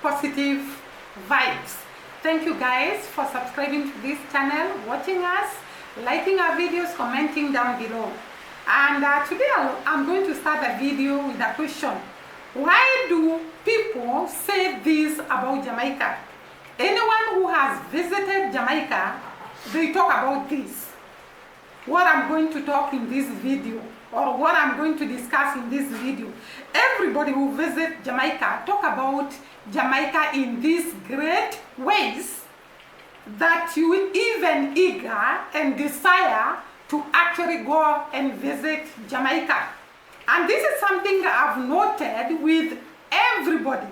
positive vibes. Thank you guys for subscribing to this channel, watching us, liking our videos, commenting down below. And today I'm going to start a video with a question. Why do people say this about Jamaica? Anyone who has visited Jamaica, they talk about this. What I'm going to talk in this video, or what I'm going to discuss in this video. Everybody who visits Jamaica talk about Jamaica in these great ways that you will even eager and desire to actually go and visit Jamaica. And this is something I've noted with everybody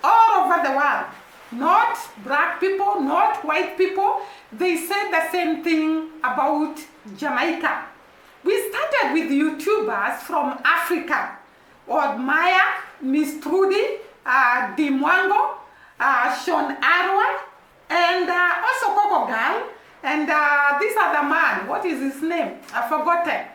all over the world. Not black people, not white people. They say the same thing about Jamaica. We started with YouTubers from Africa, or Maya, Miss Trudy, Dimwango, Sean Arwa, and also Coco Girl, and this other man, what is his name? I've forgotten.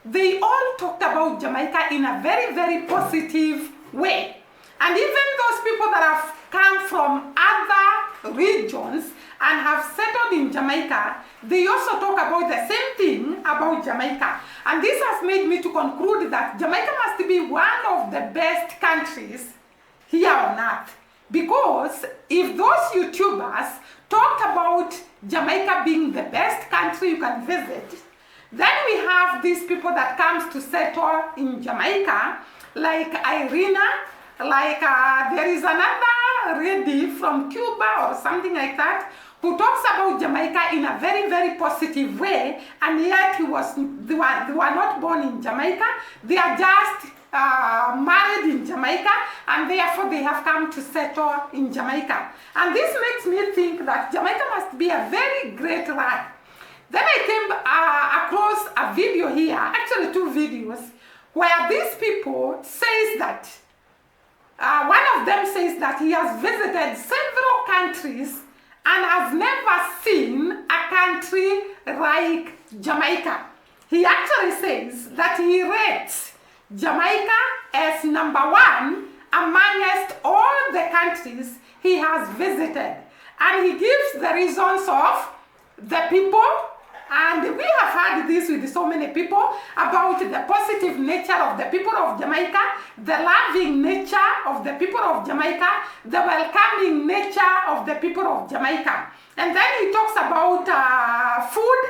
They all talked about Jamaica in a very, very positive way. And even those people that have come from other regions and have settled in Jamaica, they also talk about the same thing about Jamaica. And this has made me to conclude that Jamaica must be one of the best countries here on earth. Because if those YouTubers talked about Jamaica being the best country you can visit, then we have these people that comes to settle in Jamaica, like Irina, like there is another lady from Cuba or something like that, who talks about Jamaica in a very, very positive way, and yet they were not born in Jamaica. They are just married in Jamaica, and therefore they have come to settle in Jamaica. And this makes me think that Jamaica must be a very great land. Then I came across a video here, actually two videos, where these people says that, one of them says that he has visited several countries and has never seen a country like Jamaica. He actually says that he rates Jamaica as #1 amongst all the countries he has visited. And he gives the reasons of the people. And we have heard this with so many people about the positive nature of the people of Jamaica, the loving nature of the people of Jamaica, the welcoming nature of the people of Jamaica. And then he talks about food,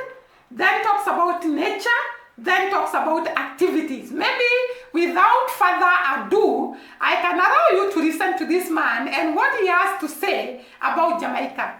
then talks about nature, then talks about activities. Maybe without further ado, I can allow you to listen to this man and what he has to say about Jamaica.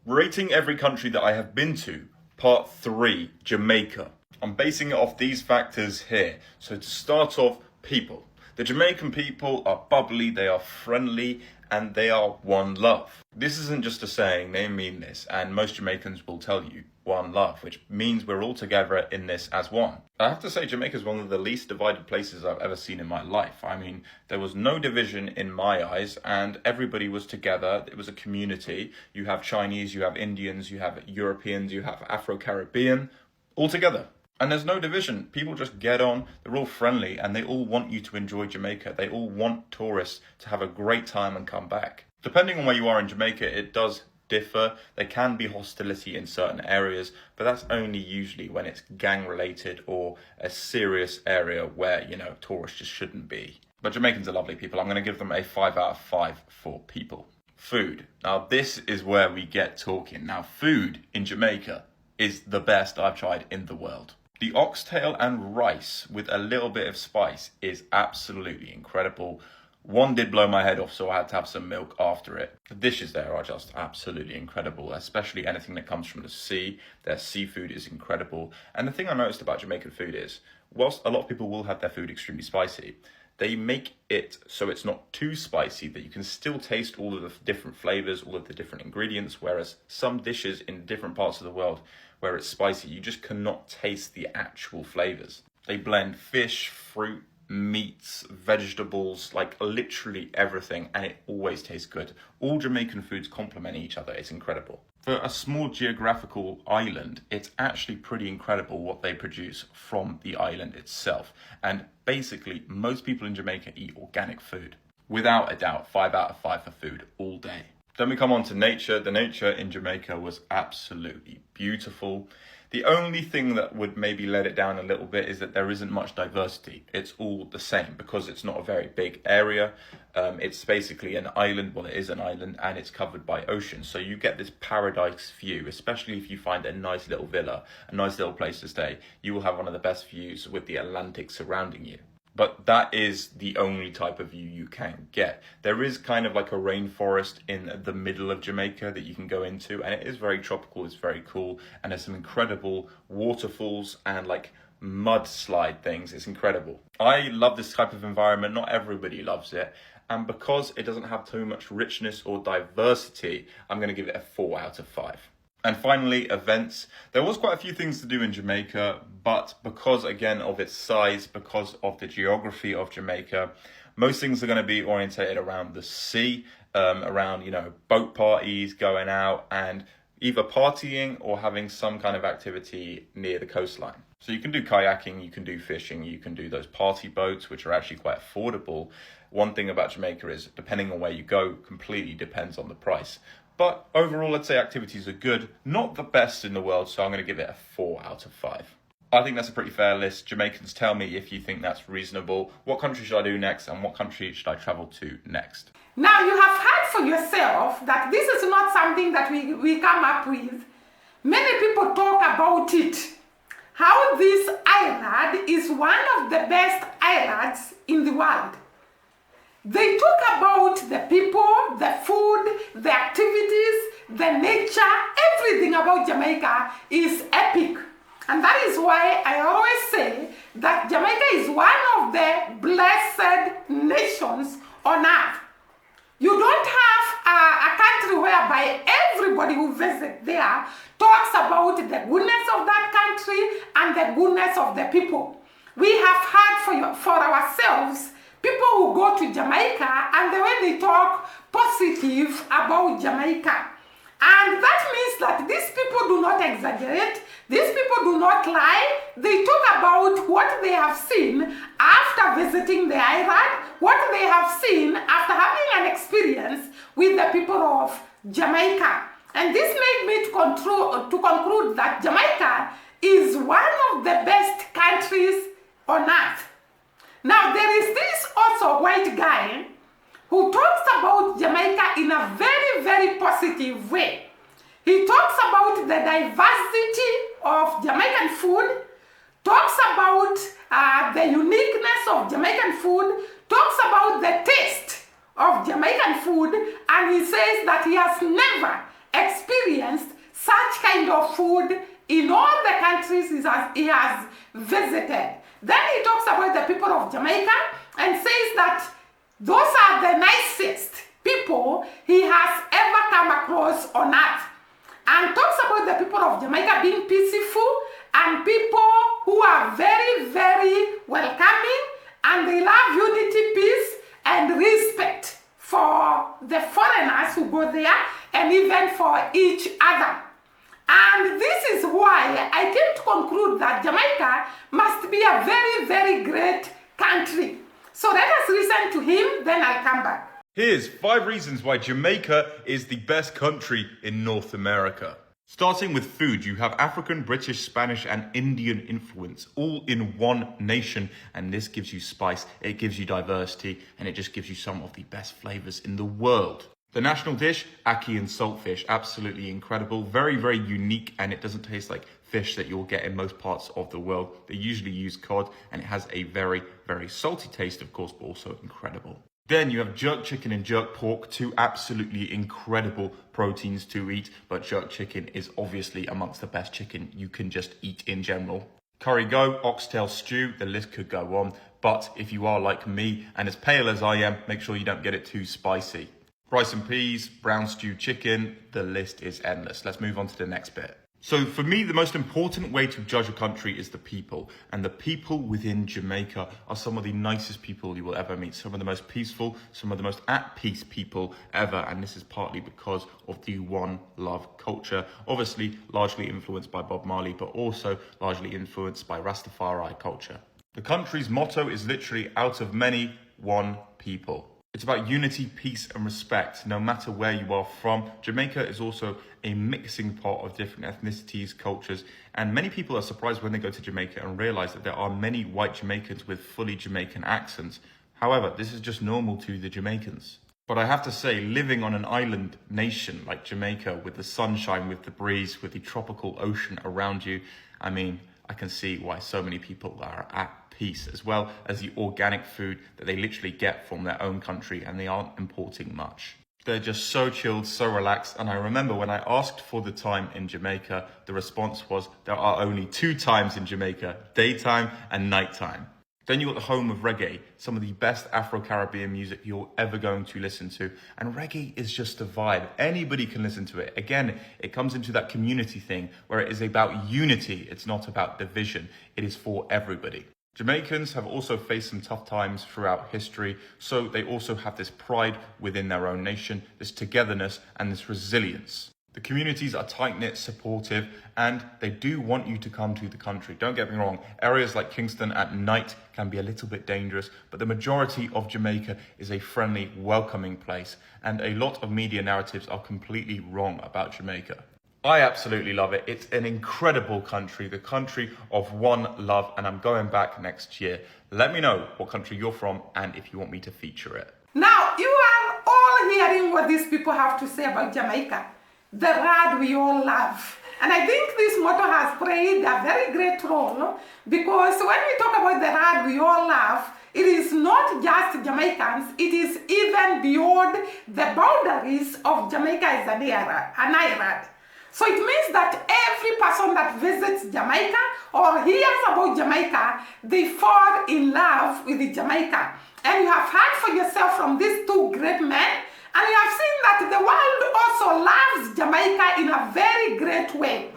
Rating every country that I have been to. Part 3, Jamaica. I'm basing it off these factors here. So to start off, people. The Jamaican people are bubbly, they are friendly, and they are one love. This isn't just a saying, they mean this, and most Jamaicans will tell you one love, which means we're all together in this as one. I have to say Jamaica is one of the least divided places I've ever seen in my life. I mean, there was no division in my eyes, and everybody was together. It was a community. You have Chinese, you have Indians, you have Europeans, you have Afro-Caribbean, all together. And there's no division. People just get on, they're all friendly, and they all want you to enjoy Jamaica. They all want tourists to have a great time and come back. Depending on where you are in Jamaica, it does differ. There can be hostility in certain areas, but that's only usually when it's gang related or a serious area where, you know, tourists just shouldn't be. But Jamaicans are lovely people. I'm going to give them a 5 out of 5 for people. Food. Now this is where we get talking. Now food in Jamaica is the best I've tried in the world. The oxtail and rice with a little bit of spice is absolutely incredible. One did blow my head off, so I had to have some milk after it. The dishes there are just absolutely incredible, especially anything that comes from the sea. Their seafood is incredible. And the thing I noticed about Jamaican food is, whilst a lot of people will have their food extremely spicy, they make it so it's not too spicy, that you can still taste all of the different flavors, all of the different ingredients, whereas some dishes in different parts of the world where it's spicy, you just cannot taste the actual flavors. They blend fish, fruit, meats, vegetables, like literally everything, and it always tastes good. All Jamaican foods complement each other. It's incredible. For a small geographical island, it's actually pretty incredible what they produce from the island itself. And basically, most people in Jamaica eat organic food. Without a doubt, 5 out of 5 for food all day. Then we come on to nature. The nature in Jamaica was absolutely beautiful. The only thing that would maybe let it down a little bit is that there isn't much diversity. It's all the same because it's not a very big area. It's basically an island. Well, it is an island and it's covered by ocean. So you get this paradise view, especially if you find a nice little villa, a nice little place to stay. You will have one of the best views with the Atlantic surrounding you. But that is the only type of view you can get. There is kind of like a rainforest in the middle of Jamaica that you can go into, and it is very tropical, it's very cool, and there's some incredible waterfalls and like mudslide things. It's incredible. I love this type of environment. Not everybody loves it. And because it doesn't have too much richness or diversity, I'm going to give it a 4 out of 5. And finally, events. There was quite a few things to do in Jamaica, but because, again, of its size, because of the geography of Jamaica, most things are going to be orientated around the sea, around, boat parties, going out, and either partying or having some kind of activity near the coastline. So you can do kayaking, you can do fishing, you can do those party boats, which are actually quite affordable. One thing about Jamaica is, depending on where you go, completely depends on the price. But overall, I'd say activities are good. Not the best in the world, so I'm going to give it a 4 out of 5. I think that's a pretty fair list. Jamaicans, tell me if you think that's reasonable. What country should I do next, and what country should I travel to next? Now, you have heard for yourself that this is not something that we come up with. Many people talk about it. How this island is one of the best islands in the world. They talk about the people, the food, the activities, the nature, everything about Jamaica is epic. And that is why I always say that Jamaica is one of the blessed nations on earth. You don't have a country whereby everybody who visits there talks about the goodness of that country and the goodness of the people. We have heard for ourselves people who go to Jamaica and the way they talk positive about Jamaica. And that means that these people do not exaggerate, these people do not lie. They talk about what they have seen after visiting the island, what they have seen after having an experience with the people of Jamaica. And this made me to conclude that Jamaica is one of the best countries on earth. Now, there is this also white guy who talks about Jamaica in a very, very positive way. He talks about the diversity of Jamaican food, talks about the uniqueness of Jamaican food, talks about the taste of Jamaican food, and he says that he has never experienced such kind of food in all the countries he has visited. Then he talks about the people of Jamaica and says that those are the nicest people he has ever come across on earth. And talks about the people of Jamaica being peaceful and people who are very, very welcoming, and they love unity, peace, and respect for the foreigners who go there and even for each other. And this is why I came to conclude that Jamaica must be a very, very great country. So let us listen to him, then I'll come back. Here's 5 reasons why Jamaica is the best country in North America. Starting with food, you have African, British, Spanish, and Indian influence all in one nation, and this gives you spice, it gives you diversity, and it just gives you some of the best flavors in the world. The national dish, ackee and saltfish, absolutely incredible, very, very unique, and it doesn't taste like fish that you'll get in most parts of the world. They usually use cod, and it has a very, very salty taste, of course, but also incredible. Then you have jerk chicken and jerk pork, 2 absolutely incredible proteins to eat, but jerk chicken is obviously amongst the best chicken you can just eat in general. Curry goat, oxtail stew, the list could go on, but if you are like me and as pale as I am, make sure you don't get it too spicy. Rice and peas, brown stewed chicken, the list is endless. Let's move on to the next bit. So for me, the most important way to judge a country is the people. And the people within Jamaica are some of the nicest people you will ever meet. Some of the most peaceful, some of the most at peace people ever. And this is partly because of the One Love culture. Obviously, largely influenced by Bob Marley, but also largely influenced by Rastafari culture. The country's motto is literally out of many, one people. It's about unity, peace, and respect, no matter where you are from. Jamaica is also a mixing pot of different ethnicities, cultures, and many people are surprised when they go to Jamaica and realize that there are many white Jamaicans with fully Jamaican accents. However, this is just normal to the Jamaicans. But I have to say, living on an island nation like Jamaica, with the sunshine, with the breeze, with the tropical ocean around you, I mean, I can see why so many people are at peace, as well as the organic food that they literally get from their own country, and they aren't importing much. They're just so chilled, so relaxed. And I remember when I asked for the time in Jamaica, the response was there are only 2 times in Jamaica, daytime and nighttime. Then you got the home of reggae, some of the best Afro-Caribbean music you're ever going to listen to. And reggae is just a vibe. Anybody can listen to it. Again, it comes into that community thing where it is about unity. It's not about division. It is for everybody. Jamaicans have also faced some tough times throughout history, so they also have this pride within their own nation, this togetherness and this resilience. The communities are tight-knit, supportive, and they do want you to come to the country. Don't get me wrong, areas like Kingston at night can be a little bit dangerous, but the majority of Jamaica is a friendly, welcoming place, and a lot of media narratives are completely wrong about Jamaica. I absolutely love it. It's an incredible country, the country of one love, and I'm going back next year. Let me know what country you're from and if you want me to feature it. Now, you are all hearing what these people have to say about Jamaica. The rad we all love. And I think this motto has played a very great role, because when we talk about the rad we all love, it is not just Jamaicans, it is even beyond the boundaries of Jamaica as an island. So it means that every person that visits Jamaica or hears about Jamaica, they fall in love with Jamaica. And you have heard for yourself from these 2 great men, and you have seen that the world also loves Jamaica in a very great way.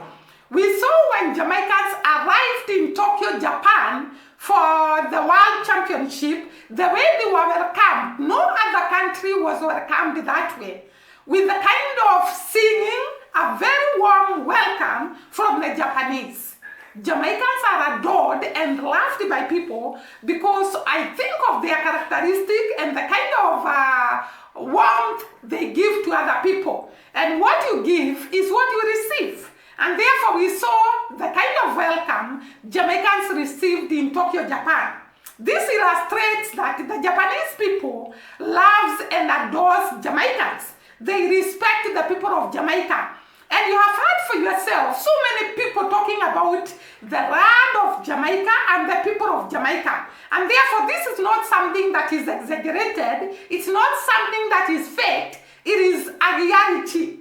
We saw when Jamaicans arrived in Tokyo, Japan for the World Championship, the way they were welcomed. No other country was welcomed that way, with the kind of singing, a very warm welcome from the Japanese. Jamaicans are adored and loved by people because I think of their characteristic and the kind of warmth they give to other people. And what you give is what you receive. And therefore we saw the kind of welcome Jamaicans received in Tokyo, Japan. This illustrates that the Japanese people loves and adores Jamaicans. They respect the people of Jamaica. And you have heard for yourself so many people talking about the land of Jamaica and the people of Jamaica. And therefore, this is not something that is exaggerated. It's not something that is fake. It is a reality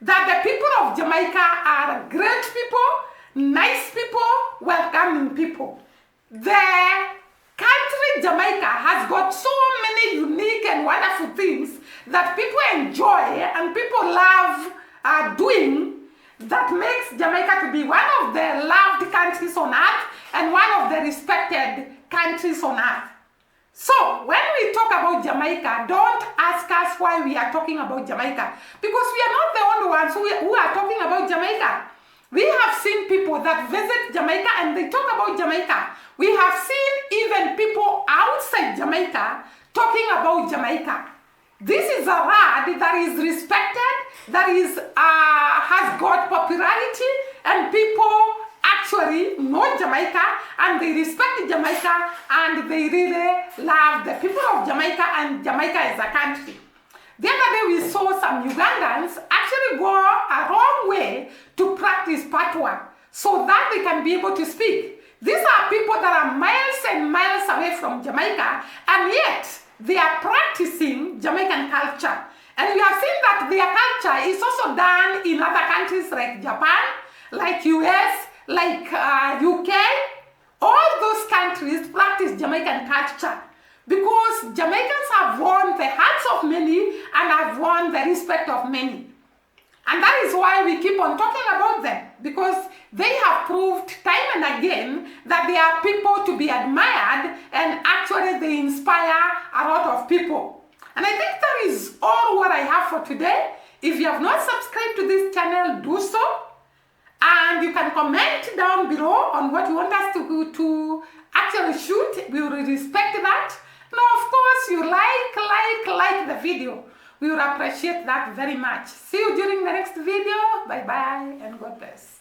that the people of Jamaica are great people, nice people, welcoming people. The country Jamaica has got so many unique and wonderful things that people enjoy and people love doing, that makes Jamaica to be one of the loved countries on earth and one of the respected countries on earth. So when we talk about Jamaica, don't ask us why we are talking about Jamaica, because we are not the only ones who are talking about Jamaica. We have seen people that visit Jamaica and they talk about Jamaica. We have seen even people outside Jamaica talking about Jamaica. This is a word that is respected, that is has got popularity, and people actually know Jamaica and they respect Jamaica and they really love the people of Jamaica and Jamaica as a country. The other day we saw some Ugandans actually go a long way to practice patois so that they can be able to speak. These are people that are miles and miles away from Jamaica, and yet they are practicing Jamaican culture. And we have seen that their culture is also done in other countries like Japan, like US, like UK. All those countries practice Jamaican culture because Jamaicans have won the hearts of many and have won the respect of many. And that is why we keep on talking about them, because they have proved time and again that they are people to be admired, and actually they inspire a lot of people. And I think that is all what I have for today. If you have not subscribed to this channel, do so. And you can comment down below on what you want us to actually shoot. We will respect that. Now, of course, once you like the video. We would appreciate that very much. See you during the next video. Bye bye and God bless.